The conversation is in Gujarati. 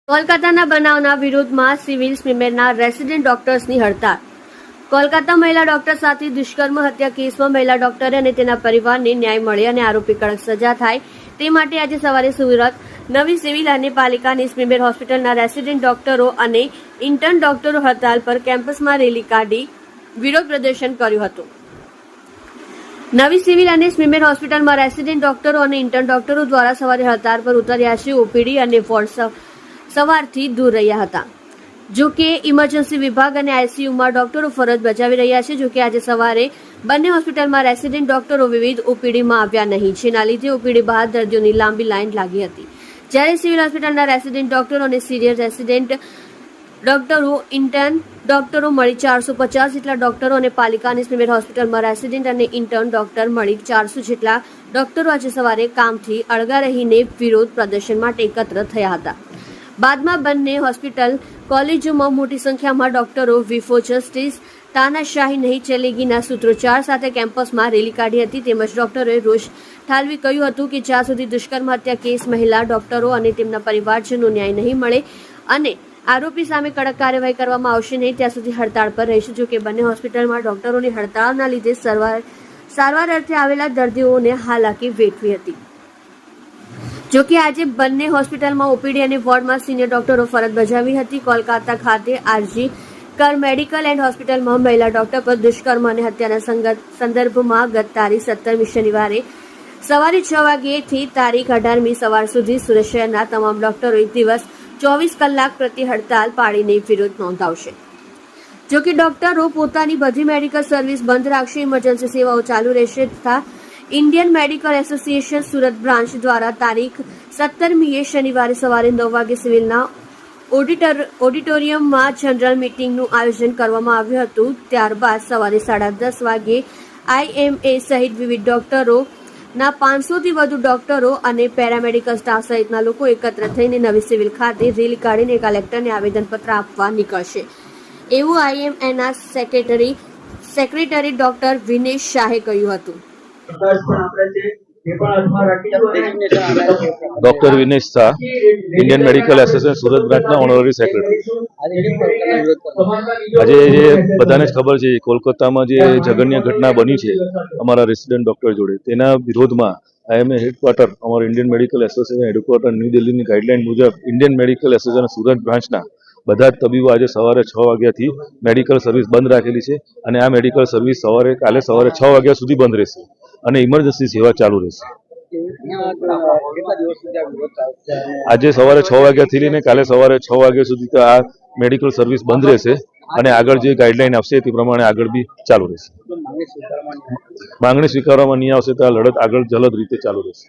કોલકાતાના બનાવના વિરોધમાં સિવિલ સ્મિમેરના રેસિડેન્ટ ડોક્ટર્સની હડતાળ. કોલકાતા મહિલા ડોક્ટર સાથે દુષ્કર્મ હત્યા કેસમાં મહિલા ડોક્ટરે અને તેના પરિવારને ન્યાય મળે અને આરોપી કડક સજા થાય તે માટે આજે સવારે સુરત નવી સિવિલ અને પાલિકાની સ્મિમેર હોસ્પિટલના રેસિડેન્ટ ડોક્ટરો અને ઇન્ટર્ન ડોક્ટરો હડતાળ પર કેમ્પસમાં રેલી કાઢી વિરોધ પ્રદર્શન કર્યું હતું. નવી સિવિલ અને સ્મિમેર હોસ્પિટલમાં રેસિડેન્ટ ડોક્ટરો અને ઇન્ટર્ન ડોક્ટરો દ્વારા સવારે હડતાળ પર ઉતર્યા છે. ઓપીડી અને વોર્ડ સવારથી દૂર રહ્યા હતા. જો કે ઇમરજન્સી વિભાગ અને આઈસીયુમાં ડોક્ટરો ફરજ બજાવી રહ્યા છે. જો કે આજે સવારે બંને હોસ્પિટલમાં રેસિડેન્ટ ડોક્ટરો વિવિધ ઓપીડીમાં આવ્યા નહીં. જેના લીધે ઓપીડી બહાર દર્દીઓની લાંબી લાઈન લાગી હતી. જ્યારે સિવિલ હોસ્પિટલના રેસિડેન્ટ ડોક્ટરો અને સિનિયર રેસિડેન્ટ ડોક્ટરો ઇન્ટર્ન ડોક્ટરો મળી 450 જેટલા ડોક્ટરો અને પાલિકાની સ્મિમેર હોસ્પિટલમાં રેસિડેન્ટ અને ઇન્ટર્ન ડોક્ટર મળી 400 જેટલા ડોક્ટરો આજે સવારે કામથી અળગા રહીને વિરોધ પ્રદર્શન માટે એકત્ર થયા હતા. બાદમાં બંને હોસ્પિટલ કોલેજોમાં મોટી સંખ્યામાં ડોક્ટરો વિફો જસ્ટિસ તાનાશાહી નહીં ચલેગીના સૂત્રોચ્ચાર સાથે કેમ્પસમાં રેલી કાઢી હતી. તેમજ ડોક્ટરોએ રોષ ઠાલવી કહ્યું હતું કે જ્યાં સુધી દુષ્કર્મ હત્યા કેસ મહિલા ડોક્ટરો અને તેમના પરિવારજનો ન્યાય નહીં મળે અને આરોપી સામે કડક કાર્યવાહી કરવામાં આવશે નહીં ત્યાં સુધી હડતાળ પર રહીશું. જો કે બંને હોસ્પિટલમાં ડોક્ટરોની હડતાળના લીધે સારવાર અર્થે આવેલા દર્દીઓને હાલાકી વેઠવી હતી. જો કે આજે બંને હોસ્પિટલમાં ઓપીડી અને વોર્ડમાં સિનિયર ડોક્ટરો ફરજ બજાવી હતી. કોલકાતા ખાતે આરજી કર મેડિકલ એન્ડ હોસ્પિટલમાં મહિલા ડોક્ટર પર દુષ્કર્મ અને હત્યાના સંદર્ભમાં ગત તારીખ 17મી શનિવારે સવારે 6 વાગ્યેથી તારીખ 18મી સવાર સુધી સુરત શહેરના તમામ ડોક્ટરો એક દિવસ 24 કલાક પ્રતિ હડતાલ પાડીને વિરોધ નોંધાવશે. જો કે ડોક્ટરો પોતાની બધી મેડિકલ સર્વિસ બંધ રાખશે. ઇમરજન્સી સેવાઓ ચાલુ રહેશે તથા Indian medical association Surat branch દ્વારા તારીખ 17મીએ શનિવારે સવારે 9 વાગે સિવિલના ઓડિટોરિયમમાં જનરલ મીટિંગનું આયોજન કરવામાં આવ્યું હતું. ત્યારબાદ સવારે 10:30 વાગે આઈએમએ સહિત વિવિધ ડોક્ટરોના 500થી વધુ ડોક્ટરો અને પેરામેડિકલ સ્ટાફ સહિતના લોકો એકત્ર થઈને નવી સિવિલ ખાતે રેલી કાઢીને કલેક્ટરને આવેદનપત્ર આપવા નીકળશે એવું આઈએમએના સેક્રેટરી ડોક્ટર વિનેશ શાહે કહ્યું હતું. Doctor Vinesh Shah, Indian medical association Surat બ્રાન્ચના ઓનરરી સેક્રેટરી. આજે જે બધાને જ ખબર છે કોલકાતામાં જે જઘન્ય ઘટના બની છે અમારા રેસિડેન્ટ ડોક્ટર જોડે, તેના વિરોધમાં આઈએમએ હેડક્વાર્ટર અમારા Indian medical association headquarter new દિલ્હીની ગાઈડલાઇન મુજબ ઇન્ડિયન મેડિકલ એસોસિએશન સુરત બ્રાન્ચના બધા જ તબીબો આજે સવારે 6 વાગ્યાથી મેડિકલ સર્વિસ બંધ રાખેલી છે અને આ મેડિકલ સર્વિસ કાલે સવારે 6 વાગ્યા સુધી બંધ રહેશે અને ઇમરજન્સી સેવા ચાલુ રહેશે. આજે સવારે 6 વાગ્યાથી લઈને કાલે સવારે 6 વાગ્યા સુધી તો આ મેડિકલ સર્વિસ બંધ રહેશે અને આગળ જે ગાઈડલાઈન આપશે તે પ્રમાણે આગળ બી ચાલુ રહેશે. માંગણી સ્વીકારવામાં નહીં આવશે તો આ લડત આગળ જલદ રીતે ચાલુ રહેશે.